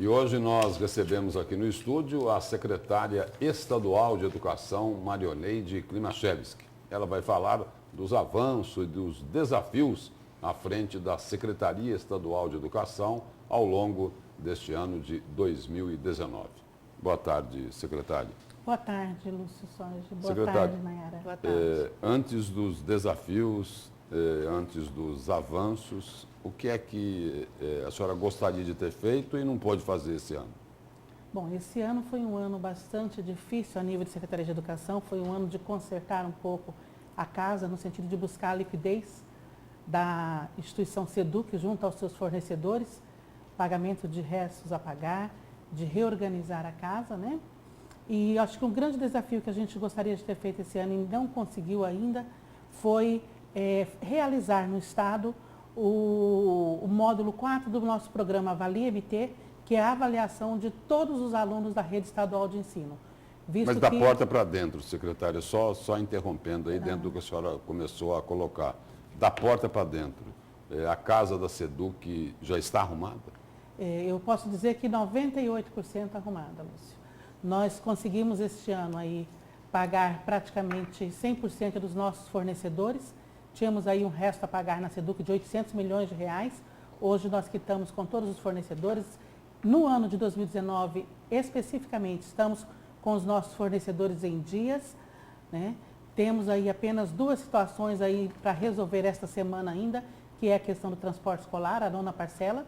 E hoje nós recebemos aqui no estúdio a secretária estadual de Educação, Marioneide Klimaszewski. Ela vai falar dos avanços e dos desafios à frente da Secretaria Estadual de Educação ao longo deste ano de 2019. Boa tarde, secretária. Boa tarde, Lúcio Soares. Boa Secretária, tarde, Nayara. Boa tarde. Antes dos desafios, antes dos avanços, o que é que a senhora gostaria de ter feito e não pôde fazer esse ano? Bom, esse ano foi um ano bastante difícil a nível de Secretaria de Educação. Foi um ano de consertar um pouco a casa, no sentido de buscar a liquidez da instituição SEDUC junto aos seus fornecedores, pagamento de restos a pagar, de reorganizar a casa, né? E acho que um grande desafio que a gente gostaria de ter feito esse ano e não conseguiu ainda foi realizar no Estado o módulo 4 do nosso programa Avalie MT, que é a avaliação de todos os alunos da rede estadual de ensino. Mas da porta para dentro, secretária, só interrompendo aí dentro do que a senhora começou a colocar. Da porta para dentro, a casa da SEDUC já está arrumada? Eu posso dizer que 98% arrumada, Lúcio. Nós conseguimos este ano aí pagar praticamente 100% dos nossos fornecedores. Tínhamos aí um resto a pagar na SEDUC de 800 milhões de reais. Hoje nós quitamos com todos os fornecedores. No ano de 2019, especificamente, estamos com os nossos fornecedores em dias, né? Temos aí apenas duas situações aí para resolver esta semana ainda, que é a questão do transporte escolar, a 9ª parcela,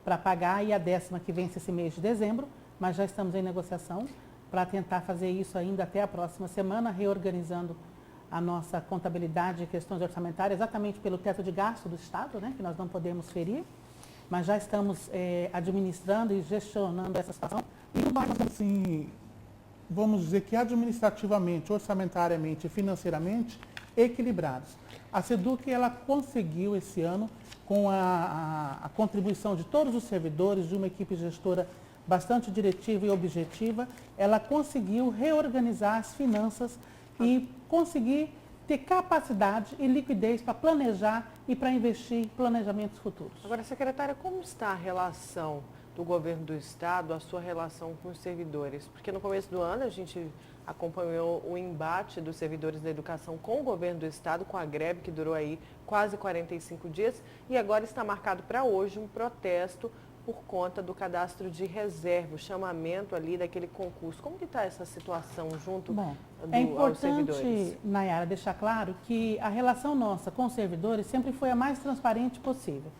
para pagar, e a 10ª que vence esse mês de dezembro, mas já estamos em negociação para tentar fazer isso ainda até a próxima semana, reorganizando a nossa contabilidade e questões orçamentárias, exatamente pelo teto de gasto do Estado, né, que nós não podemos ferir, mas já estamos administrando e gestionando essa situação. E nós, assim, vamos dizer que administrativamente, orçamentariamente e financeiramente equilibrados. A SEDUC, ela conseguiu esse ano, com a contribuição de todos os servidores, de uma equipe gestora bastante diretiva e objetiva, ela conseguiu reorganizar as finanças e conseguir ter capacidade e liquidez para planejar e para investir em planejamentos futuros. Agora, secretária, como está a relação do governo do Estado, a sua relação com os servidores? Porque no começo do ano a gente acompanhou o embate dos servidores da educação com o governo do Estado, com a greve que durou aí quase 45 dias, e agora está marcado para hoje um protesto por conta do cadastro de reserva, o chamamento ali daquele concurso. Como que está essa situação junto aos servidores? É importante, Nayara, deixar claro que a relação nossa com os servidores sempre foi a mais transparente possível.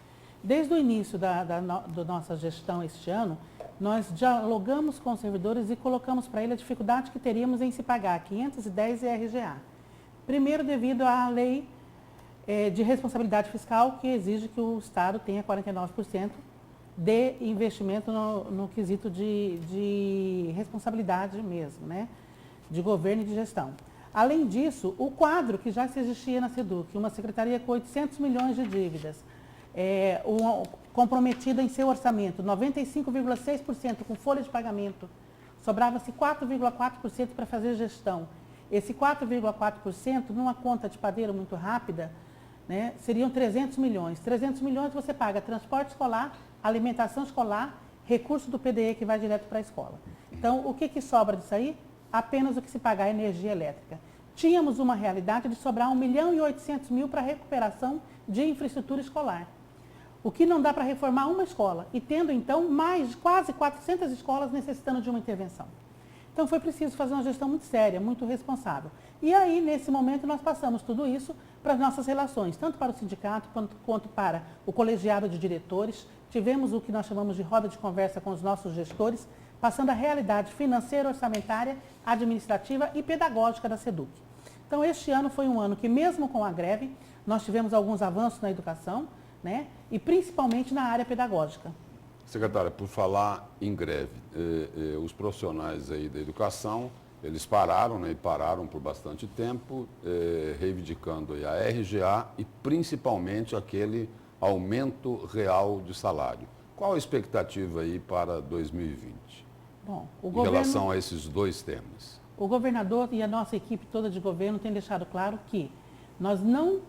Desde o início da nossa gestão este ano, nós dialogamos com os servidores e colocamos para ele a dificuldade que teríamos em se pagar 510 e RGA. Primeiro, devido à lei de responsabilidade fiscal, que exige que o Estado tenha 49% de investimento no quesito de responsabilidade mesmo, né? De governo e de gestão. Além disso, o quadro que já se existia na SEDUC, uma secretaria com 800 milhões de dívidas, comprometida em seu orçamento, 95,6% com folha de pagamento, sobrava-se 4,4% para fazer gestão. Esse 4,4%, numa conta de padeiro muito rápida, né, seriam 300 milhões. 300 milhões você paga transporte escolar, alimentação escolar, recurso do PDE que vai direto para a escola. Então, o que sobra disso aí? Apenas o que se pagar é energia elétrica. Tínhamos uma realidade de sobrar 1.800.000 para recuperação de infraestrutura escolar. O que não dá para reformar uma escola, e tendo então mais quase 400 escolas necessitando de uma intervenção. Então foi preciso fazer uma gestão muito séria, muito responsável. E aí, nesse momento, nós passamos tudo isso para as nossas relações, tanto para o sindicato quanto para o colegiado de diretores. Tivemos o que nós chamamos de roda de conversa com os nossos gestores, passando a realidade financeira, orçamentária, administrativa e pedagógica da SEDUC. Então, este ano foi um ano que, mesmo com a greve, nós tivemos alguns avanços na educação, né? E principalmente na área pedagógica. Secretária, por falar em greve, os profissionais aí da educação, eles pararam, né, e pararam por bastante tempo, reivindicando aí a RGA e principalmente aquele aumento real de salário. Qual a expectativa aí para 2020? Bom, em relação a esses dois temas? O governador e a nossa equipe toda de governo têm deixado claro que nós não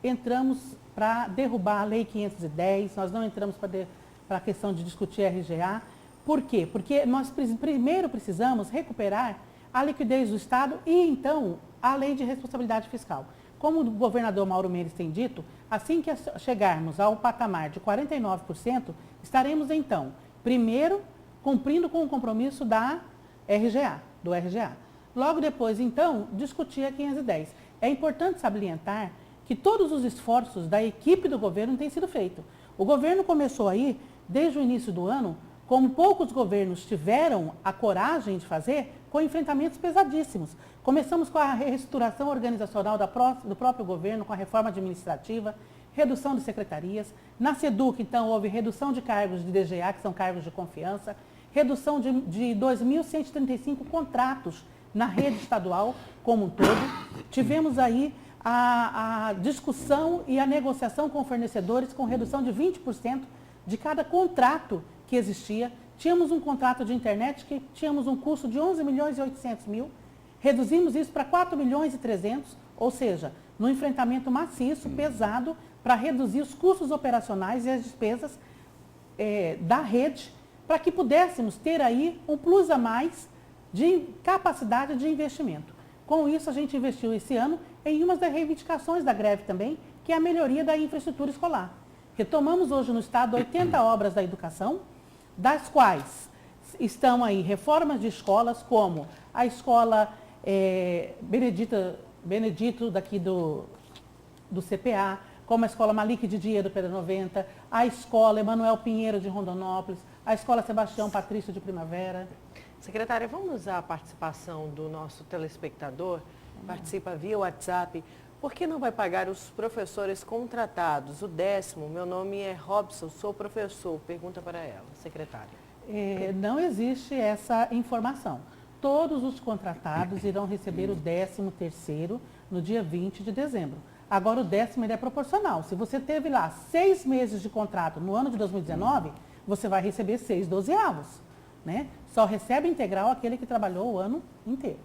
entramos para derrubar a Lei 510, nós não entramos para a questão de discutir RGA, Por quê? Porque nós primeiro precisamos recuperar a liquidez do Estado e, então, a lei de responsabilidade fiscal. Como o governador Mauro Mendes tem dito, assim que chegarmos ao patamar de 49%, estaremos, então, primeiro, cumprindo com o compromisso do RGA. Logo depois, então, discutir a 510. É importante salientar que todos os esforços da equipe do governo têm sido feitos. O governo começou aí, desde o início do ano, como poucos governos tiveram a coragem de fazer, com enfrentamentos pesadíssimos. Começamos com a reestruturação organizacional do próprio governo, com a reforma administrativa, redução de secretarias. Na SEDUC, então, houve redução de cargos de DGA, que são cargos de confiança, redução de 2.135 contratos na rede estadual como um todo. Tivemos aí a discussão e a negociação com fornecedores com redução de 20% de cada contrato que existia. Tínhamos um contrato de internet que tínhamos um custo de 11.800.000, reduzimos isso para 4.300.000, ou seja, no enfrentamento maciço, pesado, para reduzir os custos operacionais e as despesas da rede, para que pudéssemos ter aí um plus a mais de capacidade de investimento. Com isso, a gente investiu esse ano em uma das reivindicações da greve também, que é a melhoria da infraestrutura escolar. Retomamos hoje no Estado 80 obras da educação, das quais estão aí reformas de escolas, como a escola Benedito daqui do CPA, como a escola Malik Didier do Pedro 90, a escola Emanuel Pinheiro de Rondonópolis, a escola Sebastião Patrício de Primavera. Secretária, vamos usar a participação do nosso telespectador, participa via WhatsApp. Por que não vai pagar os professores contratados? O 10º, meu nome é Robson, sou professor. Pergunta para ela, secretária. Não existe essa informação. Todos os contratados irão receber o 13º no dia 20 de dezembro. Agora, o 10º ele é proporcional. Se você teve lá 6 meses de contrato no ano de 2019, você vai receber 6 dozeavos, né? Só recebe integral aquele que trabalhou o ano inteiro.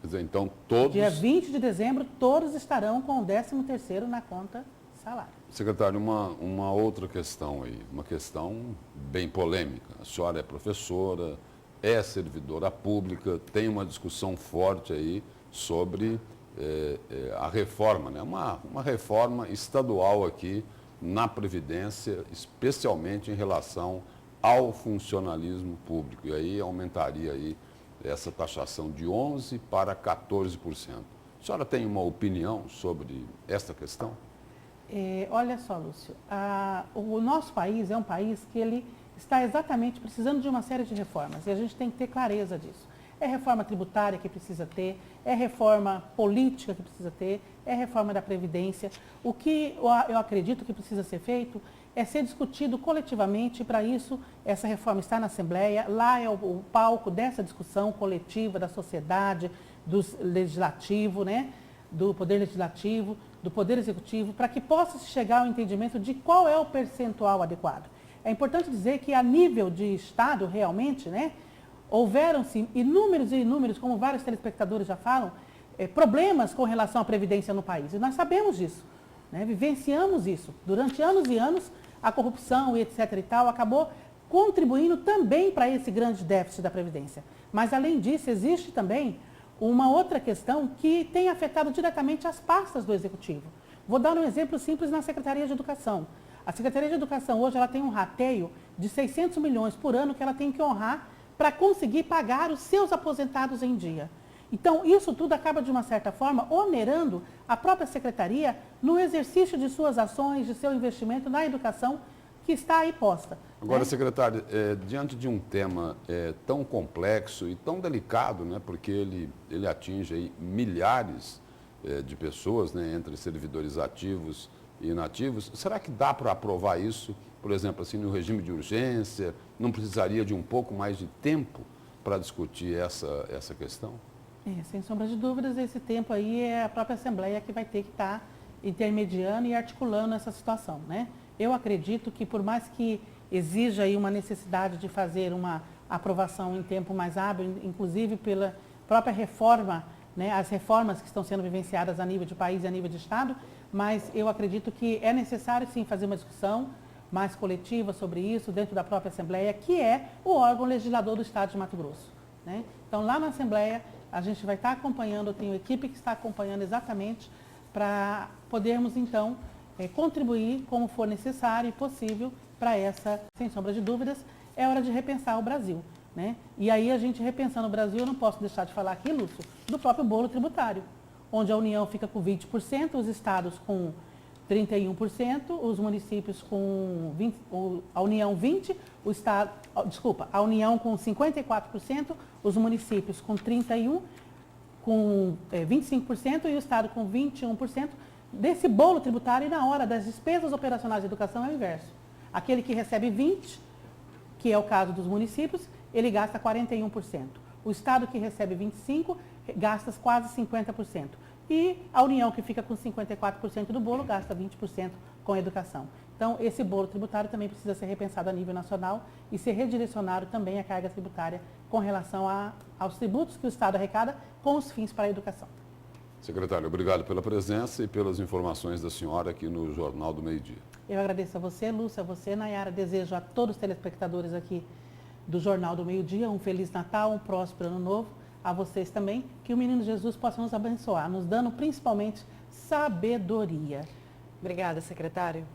Quer dizer, então, todos... Dia 20 de dezembro, todos estarão com o 13º na conta salário. Secretário, uma outra questão aí, uma questão bem polêmica. A senhora é professora, é servidora pública, tem uma discussão forte aí sobre a reforma, né? Uma reforma estadual aqui na Previdência, especialmente em relação ao funcionalismo público. E aí aumentaria aí essa taxação de 11% para 14%. A senhora tem uma opinião sobre esta questão? Olha só, Lúcio, o nosso país é um país que ele está exatamente precisando de uma série de reformas e a gente tem que ter clareza disso. É reforma tributária que precisa ter, é reforma política que precisa ter, é reforma da Previdência. O que eu acredito que precisa ser feito é ser discutido coletivamente, e para isso essa reforma está na Assembleia, lá é o palco dessa discussão coletiva da sociedade, do legislativo, né? Do Poder Legislativo, do Poder Executivo, para que possa se chegar ao entendimento de qual é o percentual adequado. É importante dizer que a nível de Estado, realmente, né, houveram-se inúmeros e inúmeros, como vários telespectadores já falam, problemas com relação à Previdência no país. E nós sabemos disso, né, vivenciamos isso. Durante anos e anos, a corrupção e etc. e tal acabou contribuindo também para esse grande déficit da Previdência. Mas, além disso, existe também uma outra questão que tem afetado diretamente as pastas do Executivo. Vou dar um exemplo simples na Secretaria de Educação. A Secretaria de Educação hoje ela tem um rateio de 600 milhões por ano que ela tem que honrar para conseguir pagar os seus aposentados em dia. Então, isso tudo acaba, de uma certa forma, onerando a própria Secretaria no exercício de suas ações, de seu investimento na educação que está aí posta. Agora, secretário, diante de um tema tão complexo e tão delicado, né, porque ele atinge aí milhares de pessoas, né, entre servidores ativos e inativos, será que dá para aprovar isso, por exemplo, assim, no regime de urgência? Não precisaria de um pouco mais de tempo para discutir essa questão? Sem sombra de dúvidas, esse tempo aí é a própria Assembleia que vai ter que estar intermediando e articulando essa situação, né? Eu acredito que, por mais que exija aí uma necessidade de fazer uma aprovação em tempo mais hábil, inclusive pela própria reforma, né, as reformas que estão sendo vivenciadas a nível de país e a nível de Estado, mas eu acredito que é necessário sim fazer uma discussão, mais coletiva sobre isso dentro da própria Assembleia, que é o órgão legislador do Estado de Mato Grosso, né? Então, lá na Assembleia, a gente vai estar acompanhando, eu tenho equipe que está acompanhando exatamente para podermos, então, contribuir como for necessário e possível para essa, sem sombra de dúvidas, é hora de repensar o Brasil, né? E aí, a gente repensando o Brasil, eu não posso deixar de falar aqui, Lúcio, do próprio bolo tributário, onde a União fica com 20%, os estados com 31%, os municípios com 20%, a União 20%, a União com 54%, os municípios com 31%, com 25% e o Estado com 21%. Desse bolo tributário, e na hora das despesas operacionais de educação é o inverso. Aquele que recebe 20%, que é o caso dos municípios, ele gasta 41%. O Estado que recebe 25% gasta quase 50%. E a União, que fica com 54% do bolo, gasta 20% com a educação. Então, esse bolo tributário também precisa ser repensado a nível nacional e ser redirecionado também a carga tributária com relação aos tributos que o Estado arrecada com os fins para a educação. Secretário, obrigado pela presença e pelas informações da senhora aqui no Jornal do Meio-Dia. Eu agradeço a você, Lúcia, a você, Nayara. Desejo a todos os telespectadores aqui do Jornal do Meio-Dia um Feliz Natal, um próspero Ano Novo. A vocês também, que o Menino Jesus possa nos abençoar, nos dando principalmente sabedoria. Obrigada, secretário.